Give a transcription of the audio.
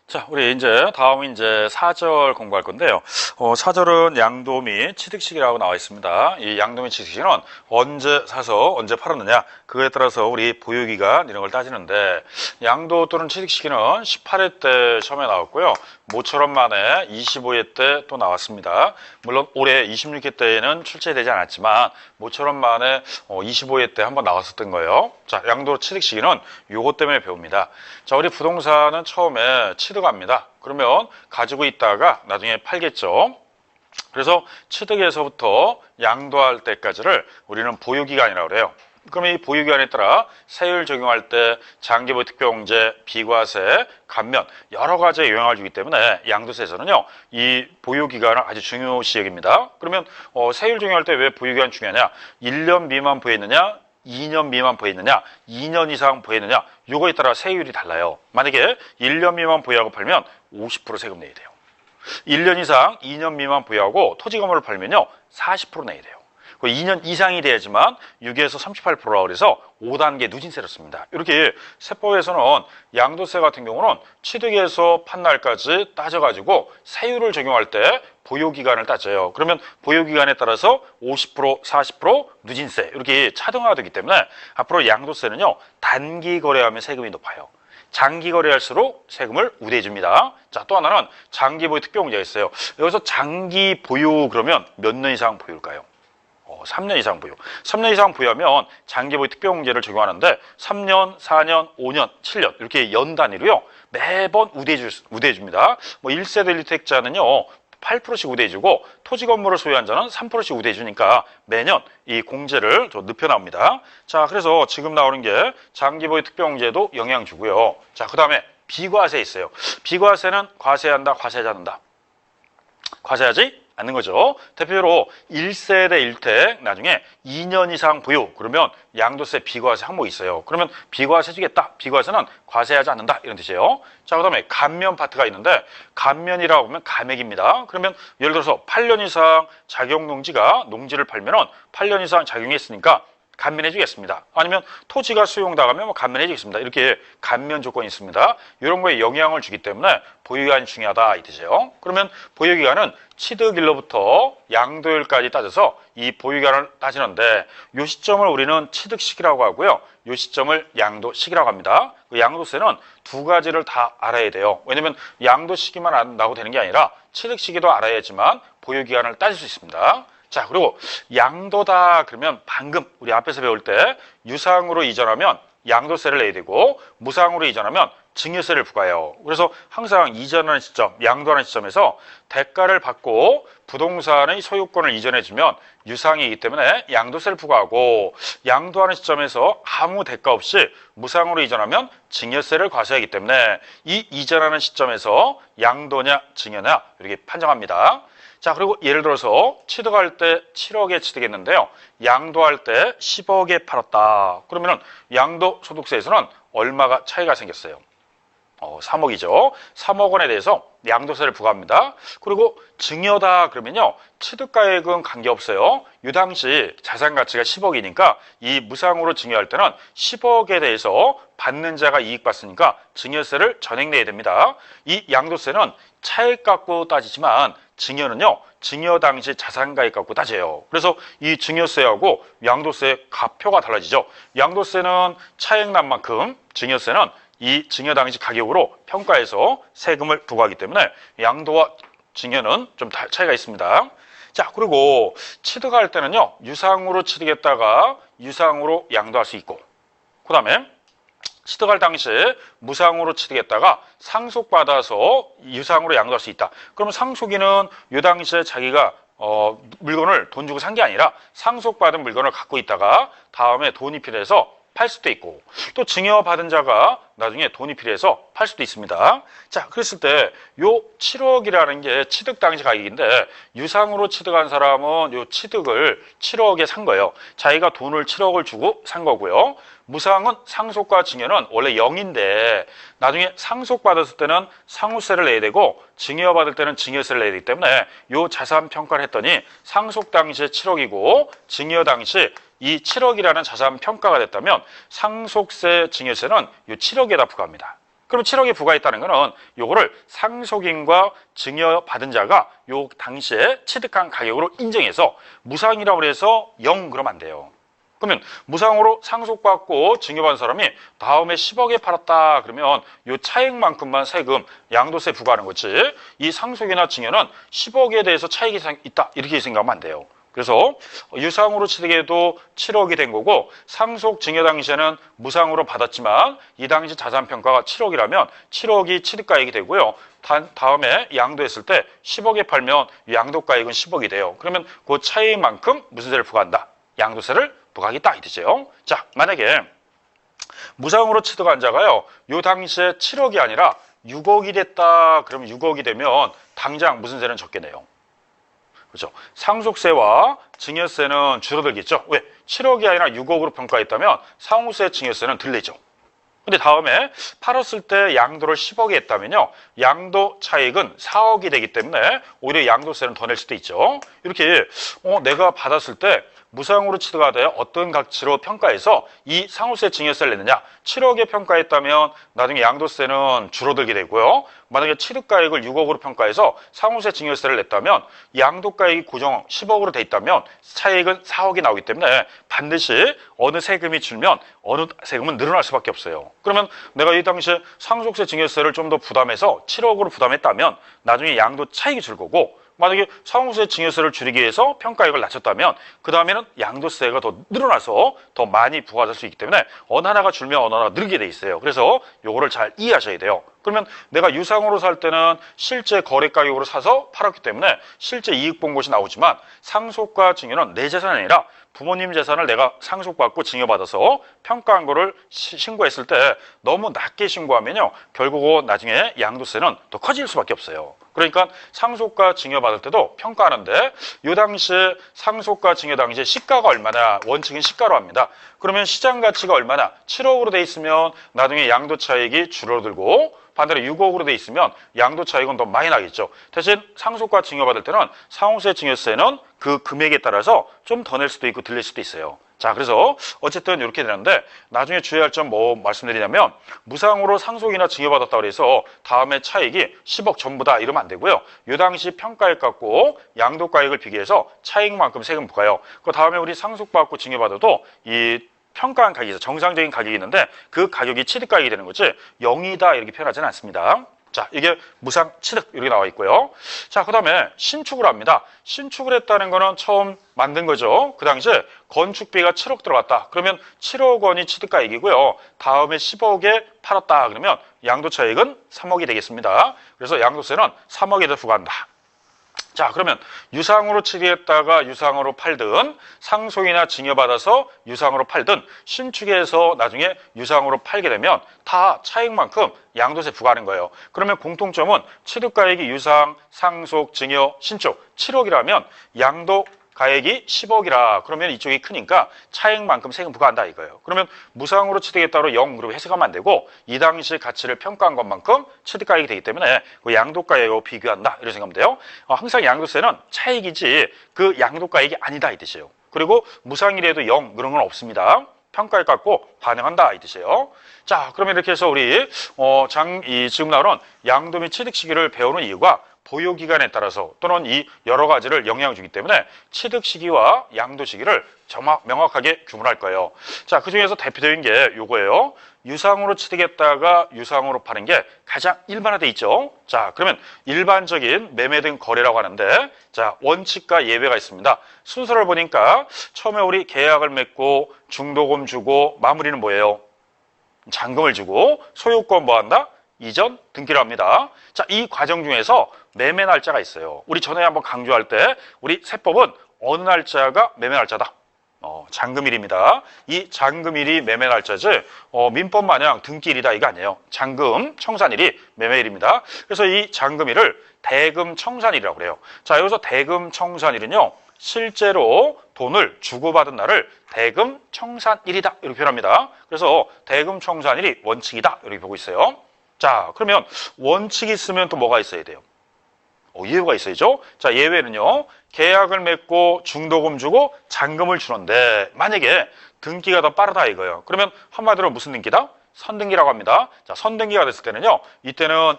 자, 우리 이제 다음은 이제 사절 공부할 건데요. 사절은 양도 및 취득시기라고 나와 있습니다. 이 양도 및 취득시기는 언제 사서 언제 팔았느냐, 그거에 따라서 우리 보유기간 이런 걸 따지는데, 양도 또는 취득시기는 18회 때 시험에 나왔고요. 모처럼 만에 25회 때 또 나왔습니다. 물론 올해 26회 때에는 출제되지 않았지만 모처럼 만에 25회 때 한번 나왔었던 거예요. 자, 양도 취득 시기는 요것 때문에 배웁니다. 자, 우리 부동산은 처음에 취득합니다. 그러면 가지고 있다가 나중에 팔겠죠. 그래서 취득에서부터 양도할 때까지를 우리는 보유기간이라고 그래요. 그럼 이 보유기간에 따라 세율 적용할 때 장기보유 특별공제, 비과세, 감면 여러 가지에 영향을 주기 때문에 양도세에서는요, 이 보유기간은 아주 중요시 여깁니다. 그러면 세율 적용할 때 왜 보유기간 중요하냐? 1년 미만 보유했느냐, 2년 미만 보유했느냐, 2년 이상 보유했느냐, 요거에 따라 세율이 달라요. 만약에 1년 미만 보유하고 팔면 50% 세금 내야 돼요. 1년 이상 2년 미만 보유하고 토지 건물을 팔면요 40% 내야 돼요. 2년 이상이 돼야지만 6에서 38%라고 그래서 5단계 누진세를 씁니다. 이렇게 세법에서는 양도세 같은 경우는 취득에서 판날까지 따져가지고 세율을 적용할 때 보유기간을 따져요. 그러면 보유기간에 따라서 50%, 40% 누진세 이렇게 차등화되기 때문에 앞으로 양도세는요 단기 거래하면 세금이 높아요. 장기 거래할수록 세금을 우대해 줍니다. 자, 또 하나는 장기 보유 특별공제가 있어요. 여기서 장기 보유 그러면 몇 년 이상 보유일까요? 3년 이상 보유. 3년 이상 보유하면 장기 보유 특별공제를 적용하는데 3년, 4년, 5년, 7년 이렇게 연 단위로요. 매번 우대해 줍니다. 1세대 1택자는요. 8%씩 우대해주고 토지 건물을 소유한 자는 3%씩 우대해주니까 매년 이 공제를 좀 눕혀 나옵니다. 자, 그래서 지금 나오는 게 장기보유 특별공제도 영향 주고요. 자, 그 다음에 비과세 있어요. 비과세는 과세한다, 과세하지 않는다. 과세하지 않는 거죠. 대표적으로 1세대 1택 나중에 2년 이상 보유 그러면 양도세 비과세 항목이 있어요. 그러면 비과세 주겠다. 비과세는 과세하지 않는다 이런 뜻이에요. 자, 그 다음에 감면 파트가 있는데 감면이라고 하면 감액입니다. 그러면 예를 들어서 8년 이상 작용농지가 농지를 팔면은 8년 이상 작용했으니까 감면해 주겠습니다. 아니면 토지가 수용당하면 감면해 주겠습니다. 이렇게 감면 조건이 있습니다. 이런 거에 영향을 주기 때문에 보유기간이 중요하다 이 뜻이에요. 그러면 보유기간은 취득일로부터 양도일까지 따져서 이 보유기간을 따지는데 이 시점을 우리는 취득 시기라고 하고요. 이 시점을 양도 시기라고 합니다. 그 양도세는 두 가지를 다 알아야 돼요. 왜냐면 양도 시기만 안다고 되는 게 아니라 취득 시기도 알아야지만 보유기간을 따질 수 있습니다. 자, 그리고 양도다 그러면 방금 우리 앞에서 배울 때 유상으로 이전하면 양도세를 내야 되고 무상으로 이전하면 증여세를 부과해요. 그래서 항상 이전하는 시점, 양도하는 시점에서 대가를 받고 부동산의 소유권을 이전해주면 유상이기 때문에 양도세를 부과하고 양도하는 시점에서 아무 대가 없이 무상으로 이전하면 증여세를 과세하기 때문에 이 이전하는 시점에서 양도냐 증여냐 이렇게 판정합니다. 자, 그리고 예를 들어서 취득할 때 7억에 취득했는데요. 양도할 때 10억에 팔았다. 그러면은 양도소득세에서는 얼마가 차이가 생겼어요? 3억이죠. 3억 원에 대해서 양도세를 부과합니다. 그리고 증여다 그러면요. 취득가액은 관계없어요. 이 당시 자산 가치가 10억이니까 이 무상으로 증여할 때는 10억에 대해서 받는 자가 이익 봤으니까 증여세를 전액 내야 됩니다. 이 양도세는 차액 갖고 따지지만 증여는요. 증여 당시 자산가액 갖고 따져요. 그래서 이 증여세하고 양도세 가표가 달라지죠. 양도세는 차액 난 만큼 증여세는 이 증여 당시 가격으로 평가해서 세금을 부과하기 때문에 양도와 증여는 좀 차이가 있습니다. 자, 그리고 취득할 때는요. 유상으로 취득했다가 유상으로 양도할 수 있고 그 다음에 취득할 당시에 무상으로 취득했다가 상속받아서 유상으로 양도할 수 있다. 그러면 상속인은 이 당시에 자기가 물건을 돈 주고 산 게 아니라 상속받은 물건을 갖고 있다가 다음에 돈이 필요해서 팔 수도 있고 또 증여받은 자가 나중에 돈이 필요해서 팔 수도 있습니다. 자, 그랬을 때 요 7억이라는 게 취득 당시 가격인데 유상으로 취득한 사람은 요 취득을 7억에 산 거예요. 자기가 돈을 7억을 주고 산 거고요. 무상은 상속과 증여는 원래 0인데 나중에 상속받았을 때는 상호세를 내야 되고 증여받을 때는 증여세를 내야 되기 때문에 요 자산 평가를 했더니 상속 당시에 7억이고 증여 당시 이 7억이라는 자산 평가가 됐다면 상속세, 증여세는 이 7억에다 부과합니다. 그럼 7억이 부과했다는 거는 요거를 상속인과 증여받은 자가 요 당시에 취득한 가격으로 인정해서 무상이라고 해서 0 그러면 안 돼요. 그러면 무상으로 상속받고 증여받은 사람이 다음에 10억에 팔았다 그러면 요 차액만큼만 세금, 양도세 부과하는 거지, 이 상속이나 증여는 10억에 대해서 차익이 있다 이렇게 생각하면 안 돼요. 그래서 유상으로 취득해도 7억이 된 거고, 상속 증여 당시에는 무상으로 받았지만 이 당시 자산평가가 7억이라면 7억이 취득가액이 되고요. 다음에 양도했을 때 10억에 팔면 양도가액은 10억이 돼요. 그러면 그 차이만큼 무슨 세를 부과한다? 양도세를 부과하겠다 이 뜻이에요. 자, 만약에 무상으로 취득한 자가요, 요 당시에 7억이 아니라 6억이 됐다 그러면 6억이 되면 당장 무슨 세는 적게 내요? 그렇죠. 상속세와 증여세는 줄어들겠죠. 왜? 7억이 아니라 6억으로 평가했다면 상호세, 증여세는 덜 내죠. 근데 다음에 팔았을 때 양도를 10억에 했다면요, 양도 차익은 4억이 되기 때문에 오히려 양도세는 더 낼 수도 있죠. 이렇게 내가 받았을 때 무상으로 취득하되 어떤 가치로 평가해서 이 상호세, 증여세를 냈느냐, 7억에 평가했다면 나중에 양도세는 줄어들게 되고요. 만약에 취득가액을 6억으로 평가해서 상호세, 증여세를 냈다면 양도가액이 고정 10억으로 돼 있다면 차익은 4억이 나오기 때문에 반드시 어느 세금이 줄면 어느 세금은 늘어날 수밖에 없어요. 그러면 내가 이 당시에 상속세, 증여세를 좀 더 부담해서 7억으로 부담했다면 나중에 양도 차익이 줄 거고, 만약에 상호세, 증여세를 줄이기 위해서 평가액을 낮췄다면 그 다음에는 양도세가 더 늘어나서 더 많이 부과될 수 있기 때문에 어느 하나가 줄면 어느 하나가 늘게 돼 있어요. 그래서 요거를 잘 이해하셔야 돼요. 그러면 내가 유상으로 살 때는 실제 거래 가격으로 사서 팔았기 때문에 실제 이익 본 것이 나오지만, 상속과 증여는 내 재산이 아니라 부모님 재산을 내가 상속받고 증여받아서 평가한 거를 신고했을 때 너무 낮게 신고하면요, 결국은 나중에 양도세는 더 커질 수밖에 없어요. 그러니까 상속과 증여받을 때도 평가하는데 이 당시에 상속과 증여 당시에 시가가 얼마나, 원칙은 시가로 합니다. 그러면 시장 가치가 얼마나, 7억으로 돼 있으면 나중에 양도 차익이 줄어들고, 반대로 6억으로 돼 있으면 양도 차익은 더 많이 나겠죠. 대신 상속과 증여받을 때는 상호세, 증여세는 그 금액에 따라서 좀 더 낼 수도 있고 덜 낼 수도 있어요. 자, 그래서 어쨌든 이렇게 되는데 나중에 주의할 점 뭐 말씀드리냐면, 무상으로 상속이나 증여받았다고 해서 다음에 차익이 10억 전부다 이러면 안 되고요. 이 당시 평가액 갖고 양도가액을 비교해서 차익만큼 세금 부과해요. 그 다음에 우리 상속받고 증여받아도 이 평가한 가격이 있어요. 정상적인 가격이 있는데 그 가격이 취득가격이 되는 거지 0이다 이렇게 표현하지는 않습니다. 자, 이게 무상 취득 이렇게 나와 있고요. 자, 그 다음에 신축을 합니다. 신축을 했다는 거는 처음 만든 거죠. 그 당시에 건축비가 7억 들어갔다. 그러면 7억 원이 취득가액이고요. 다음에 10억에 팔았다. 그러면 양도차익은 3억이 되겠습니다. 그래서 양도세는 3억에 더 부과한다. 자, 그러면 유상으로 취득했다가 유상으로 팔든, 상속이나 증여받아서 유상으로 팔든, 신축해서 나중에 유상으로 팔게 되면 다 차익만큼 양도세 부과하는 거예요. 그러면 공통점은 취득가액이 유상, 상속, 증여, 신축 7억이라면 양도 가액이 10억이라 그러면 이쪽이 크니까 차액만큼 세금 부과한다 이거예요. 그러면 무상으로 취득했다로 0 그리고 해석하면 안 되고 이 당시 가치를 평가한 것만큼 취득가액이 되기 때문에 그 양도가액하고 비교한다 이렇게 생각하면 돼요. 항상 양도세는 차익이지 그 양도가액이 아니다 이 뜻이에요. 그리고 무상이라도 0 그런 건 없습니다. 평가액 갖고 반영한다 이 뜻이에요. 자, 그러면 이렇게 해서 우리 지금 나오는 양도 및 취득 시기를 배우는 이유가 보유기간에 따라서 또는 이 여러 가지를 영향을 주기 때문에 취득 시기와 양도 시기를 명확하게 구분할 거예요. 자, 그 중에서 대표적인 게 요거예요. 유상으로 취득했다가 유상으로 파는 게 가장 일반화돼 있죠. 자, 그러면 일반적인 매매 등 거래라고 하는데, 자, 원칙과 예외가 있습니다. 순서를 보니까 처음에 우리 계약을 맺고 중도금 주고 마무리는 뭐예요? 잔금을 주고 소유권 뭐 한다? 이전 등기를 합니다. 자, 이 과정 중에서 매매 날짜가 있어요. 우리 전에 한번 강조할 때 우리 세법은 어느 날짜가 매매 날짜다? 잔금일입니다. 이 잔금일이 매매 날짜지 민법 마냥 등기일이다 이거 아니에요. 잔금 청산일이 매매일입니다. 그래서 이 잔금일을 대금 청산일이라고 그래요. 자, 여기서 대금 청산일은요, 실제로 돈을 주고받은 날을 대금 청산일이다 이렇게 표현합니다. 그래서 대금 청산일이 원칙이다 이렇게 보고 있어요. 자, 그러면 원칙이 있으면 또 뭐가 있어야 돼요? 예외가 있어야죠. 자, 예외는요, 계약을 맺고 중도금 주고 잔금을 주는데 만약에 등기가 더 빠르다 이거예요. 그러면 한마디로 무슨 등기다? 선등기라고 합니다. 자, 선등기가 됐을 때는요. 이때는